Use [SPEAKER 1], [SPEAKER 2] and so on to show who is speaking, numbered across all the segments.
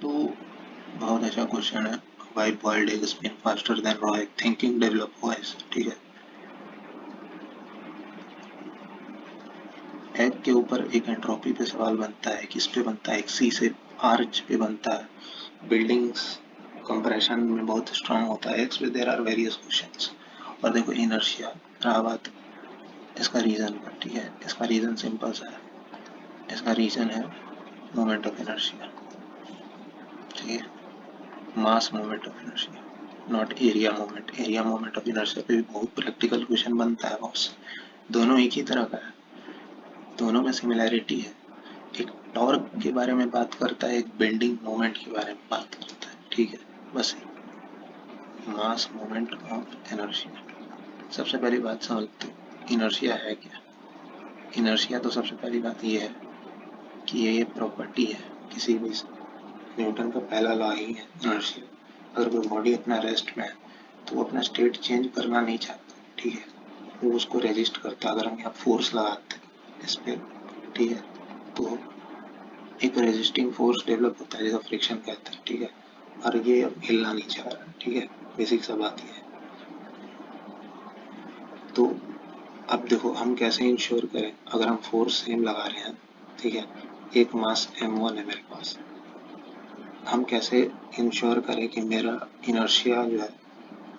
[SPEAKER 1] तो बहुत अच्छा क्वेश्चन है। Why boiled egg spin faster than raw egg, thinking develop हुआ है इससे, ठीक है। एग के ऊपर एक एंट्रोपी पे सवाल बनता है, किस पे बनता है? एक सी से आर्च पे बनता है। बिल्डिंग्स कंप्रेशन में बहुत स्ट्रांग होता है। एक्स पे देर आर वेरियस क्वेश्चंस। और देखो इनर्शिया रहा बात इसका रीजन पर, ठीक है। इसका रीजन सिंपल सा है, इसका रीजन है मोमेंट ऑफ इनर्शिया, ठीक है। मास moment of inertia, not area moment. Area moment of inertia पे भी बहुत प्रैक्टिकल क्वेश्चन बनता है बॉस। दोनों एक ही तरह का है, दोनों में सिमिलैरिटी है। एक टॉर्क के बारे में बात करता है, एक बेंडिंग मोमेंट के बारे में बात करता है, ठीक है। बस मास मोमेंट ऑफ इनर्शिया। सबसे पहली बात समझते हो इनर्शिया है क्या। इनर्शिया तो सबसे पहली बात ये है कि ये प्रॉपर्टी है किसी भी, न्यूटन का पहला लॉ ही है इनर्शिया। अगर कोई बॉडी अपना रेस्ट में है तो वो अपना स्टेट चेंज करना नहीं चाहता, ठीक है। वो उसको रेजिस्ट करता है। अगर हम यहाँ फोर्स लगाते हैं इस पे, ठीक है, तो एक रेजिस्टिंग फोर्स डेवलप होता है, जैसा फ्रिक्शन कहते हैं, ठीक है। और ये अब हिलना नहीं चाह रहा, ठीक है। बेसिक सा बात ये है। तो अब देखो हम कैसे इंश्योर करें, अगर हम फोर्स सेम लगा रहे हैं, ठीक है, एक मास m1 है मेरे पास, हम कैसे इंश्योर करें कि मेरा इनर्शिया जो है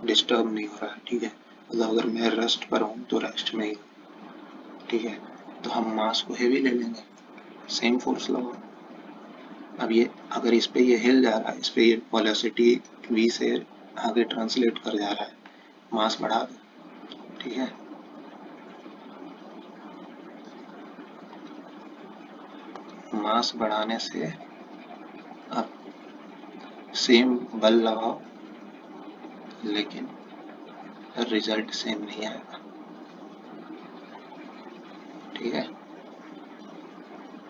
[SPEAKER 1] डिस्टर्ब नहीं हो रहा है, ठीक है। मतलब अगर मैं रेस्ट पर हूँ तो रेस्ट में ही हूँ, ठीक है। तो हम मास को हेवी ले लेंगे, सेम फोर्स लगाओ। अब ये अगर इस पे ये हिल जा रहा है, इस पे ये वेलोसिटी v से आगे ट्रांसलेट कर जा रहा है, मास बढ़ा दो, ठीक है। मास बढ़ाने से अब सेम बल लगाओ लेकिन रिजल्ट सेम नहीं आएगा, ठीक है।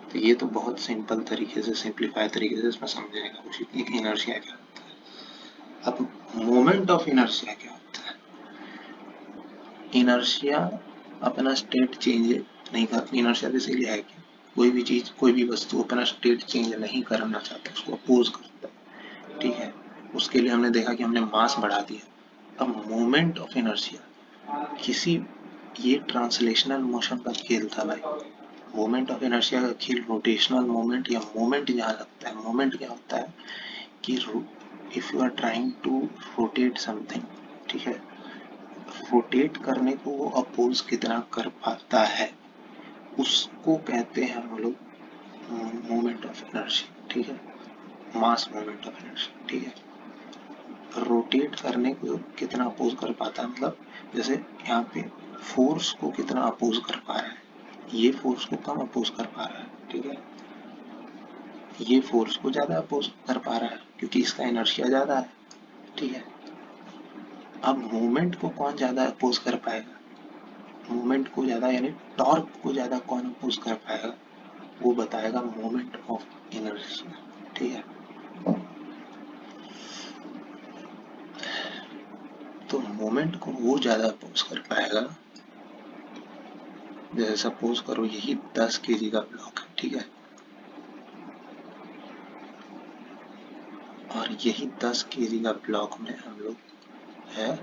[SPEAKER 1] तो ये तो बहुत सिंपल तरीके से, सिंप्लीफाई तरीके से इसमें समझने की कोशिश की कि इनर्शिया क्या होता है। अब मोमेंट ऑफ इनर्शिया क्या होता है। इनर्शिया अपना स्टेट चेंज नहीं कर, इनर्शिया बेसिकली है कि कोई भी चीज, कोई भी वस्तु अपना स्टेट चेंज नहीं करना चाहता, उसको अपोज करता है, ठीक है। उसके लिए हमने देखा कि हमने मास बढ़ा दिया। अब मोमेंट ऑफ इनर्शिया किसी, ये ट्रांसलेशनल मोशन का खेल था भाई। मोमेंट ऑफ इनर्शिया का खेल रोटेशनल मोमेंट या मोमेंट जहाँ लगता है। मोमेंट क्या होता है कि if you are trying to rotate something, ठीक है, रोटेट करने को वो अपोज कितना कर पाता है उसको कहते हैं हम लोग मोमेंट ऑफ इनर्शिया, ठीक है। मास मोमेंट ऑफ इनर्शिया, ठीक है। रोटेट करने को कितना अपोज कर पाता है, मतलब जैसे यहाँ पे फोर्स को कितना अपोज कर पा रहा है, ये फोर्स को कम अपोज कर पा रहा है, ठीक है। ये फोर्स को ज्यादा अपोज कर पा रहा है क्योंकि इसका इनर्शिया ज्यादा है, ठीक है। अब मूवमेंट को कौन ज्यादा अपोज कर पाएगा, मूवमेंट को ज्यादा यानी टॉर्क को ज्यादा कौन अपोज कर पाएगा, वो बताएगा मोमेंट ऑफ इनर्शिया, ठीक है। तो मोमेंट को वो ज्यादा अपोज कर पाएगा, जैसे सपोज करो यही 10 kg का ब्लॉक है, ठीक है, और यही 10 kg का ब्लॉक में हम लोग है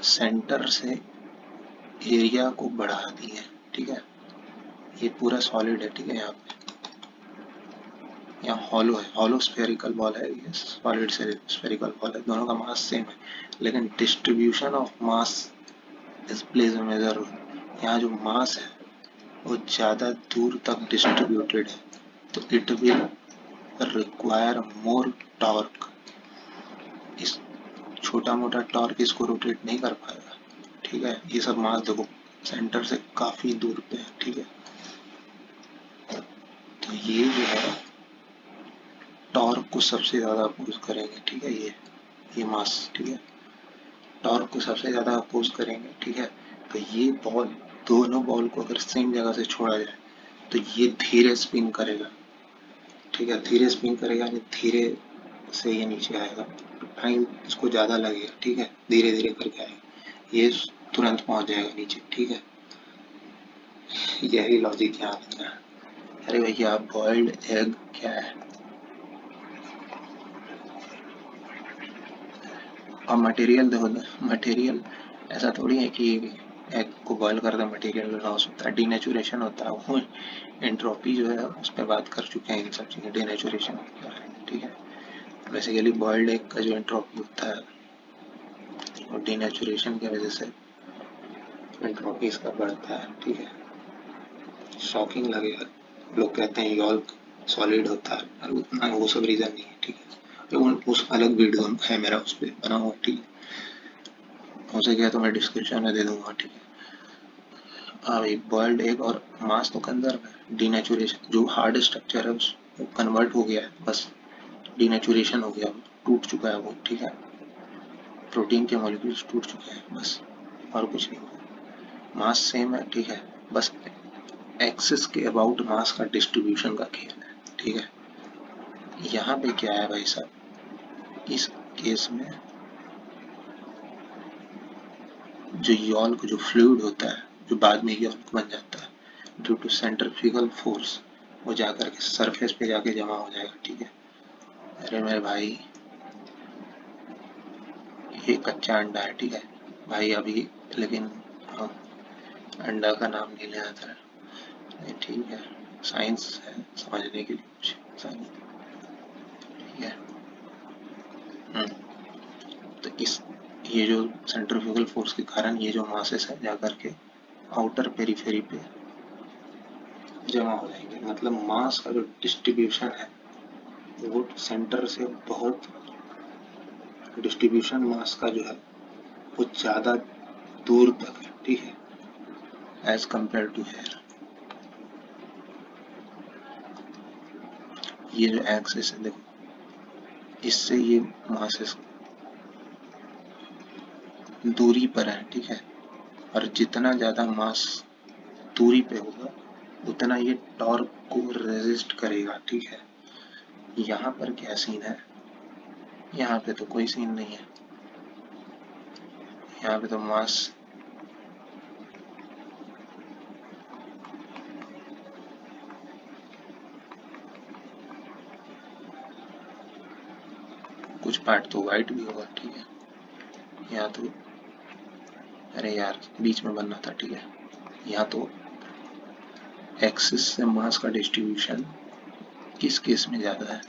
[SPEAKER 1] सेंटर से एरिया को बढ़ा दिए, ठीक है। ये पूरा सॉलिड है, ठीक है। यहाँ हॉलो है, हॉलो स्फेरिकल बॉल है, ये सॉलिड से स्फेरिकल बॉल है, दोनों का मास सेम है, लेकिन डिस्ट्रीब्यूशन ऑफ मास इस प्लेस में मेजर हो। यहाँ जो मास है वो ज़्यादा दूर तक डिस्ट्रीब्यूटेड है, तो it will require more torque. इस छोटा मोटा टॉर्क इसको रोटेट नहीं कर पाएगा, ठीक है। ये सब मास देखो सेंटर से काफी दूर पे है, ठीक है। तो ये जो है टॉर्क को सबसे ज्यादा अपोज करेंगे, ठीक है। ये मास, ठीक है, टॉर्क को सबसे ज्यादा अपोज करेंगे, ठीक है। तो ये बॉल, दोनों बॉल को अगर सेम जगह से छोड़ा जाए तो ये धीरे स्पिन करेगा, ठीक है। धीरे स्पिन करेगा यानी धीरे से ये नीचे आएगा, टाइम इसको ज्यादा लगेगा, ठीक है। धीरे धीरे करके आएगा, ये तुरंत पहुंच जाएगा नीचे, ठीक है। यही लॉजिक यहाँ पे है। अरे भैया बॉइल्ड एग क्या है? और मटेरियल देखो, मटेरियल ऐसा थोड़ी है कि एग को बॉयल कर दो मटेरियल लॉस होता है, डीनेचुरेशन होता है। वो एंट्रोपी जो है उस पर बात कर चुके हैं, इन सब चीज़ें डीनेचुरेशन होता है, ठीक है। बेसिकली बॉइल्ड एग का जो एंट्रोपी होता है वो डीनेचुरेशन की वजह से एंट्रोपी इसका बढ़ता है, ठीक है। शॉकिंग लगेगा, लोग कहते हैं यॉल्क सॉलिड होता है, और उतना वो सब रीज़न नहीं है, ठीक है। तो उस अलग वीडियो है मेरा उस पर बना हुआ, ठीक है। हो सके तो मैं डिस्क्रिप्शन में दे दूंगा, ठीक है। हाँ भाई, बॉइल्ड एग और मांस तो कंजर्व है, डीनेचुरेशन जो हार्ड स्ट्रक्चर है वो कन्वर्ट हो गया है, बस डीनेचुरेशन हो गया, टूट चुका है वो, ठीक है। प्रोटीन के मॉलिक्यूल्स टूट चुके हैं बस, और कुछ नहीं हुआ। मास सेम है, ठीक है, बस एक्सिस के अबाउट मास का डिस्ट्रीब्यूशन का खेल है, ठीक है। यहाँ पे क्या है भाई साहब, इस केस में जो यॉल्क जो फ्लूइड होता है, जो बाद में यॉल्क बन जाता है, ड्यू टू सेंट्रीफ्यूगल फोर्स वो जाकर के सरफेस पे जाके जमा हो जाएगा, ठीक है। अरे मेरे भाई, ये कच्चा अंडा है, ठीक है भाई अभी, लेकिन हम अंडा का नाम नहीं लेना था, ठीक है। साइंस है, समझने के लिए कुछ साइंस, ठीक है। तो इस ये जो सेंट्रीफ्यूगल फोर्स के कारण ये जो मासेस है जाकर के आउटर पेरिफेरी पे जमा हो जाएंगे, मतलब मास का जो डिस्ट्रीब्यूशन है वो सेंटर से बहुत, डिस्ट्रीब्यूशन मास का जो है वो ज़्यादा दूर तक है, ठीक है, एज कंपेयर टू हेयर। ये जो एक्सिस है देखो, इससे ये मासेस दूरी पर है, ठीक है। और जितना ज़्यादा मास दूरी पे होगा उतना ये टॉर्क को रेजिस्ट करेगा, ठीक है। यहाँ पर क्या सीन है, यहाँ पे तो कोई सीन नहीं है, यहाँ पे तो मास कुछ पार्ट तो वाइट भी होगा, ठीक है। यहाँ तो, अरे यार बीच में बनना था, ठीक है। यहाँ तो एक्सिस से मास का डिस्ट्रीब्यूशन किस केस में ज़्यादा है,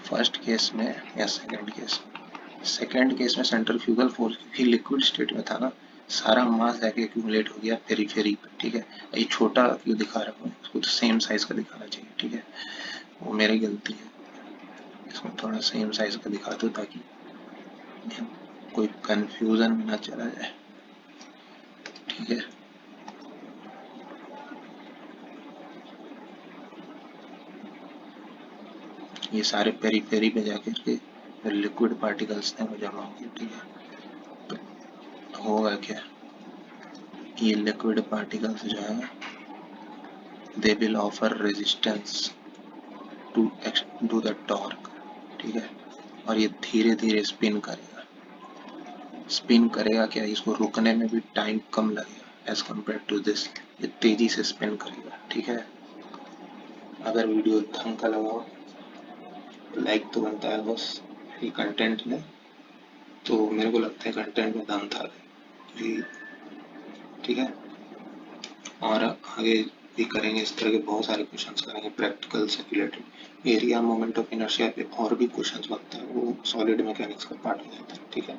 [SPEAKER 1] फर्स्ट केस में या सेकंड केस में? सेकंड केस में सेंट्रीफ्यूगल फोर्स, क्योंकि लिक्विड स्टेट में था ना, सारा मास जाके एक्यूमुलेट हो गया पेरिफेरी पे, ठीक है। ये छोटा क्यों दिखा रहा हूँ, इसको तो सेम साइज का दिखाना चाहिए, ठीक है। वो मेरी गलती है, इसको थोड़ा सेम साइज का दिखा दो ताकि कोई कंफ्यूजन ना चला जाए, ठीक है। ये सारे पेरी पे जाकर के लिक्विड पार्टिकल्स हैं वो जमा हो गए, ठीक है। तो होगा क्या, ये लिक्विड पार्टिकल्स जो है they will offer resistance to the torque, ठीक है। और ये धीरे धीरे स्पिन करेगा, स्पिन करेगा क्या, इसको रुकने में भी टाइम कम लगेगा एज कम्पेयर टू दिस, ये तेजी से स्पिन करेगा, ठीक है। अगर वीडियो ढंग का लगा हो लाइक तो बनता है बस, ये कंटेंट में तो मेरे को लगता है कंटेंट में दम था, ठीक है। और आगे भी करेंगे इस तरह के बहुत सारे क्वेश्चंस करेंगे प्रैक्टिकल से related. Area moment of inertia पे और भी क्वेश्चंस बनते हैं, वो सॉलिड मैकेनिक्स का पार्ट हो जाता है, ठीक है।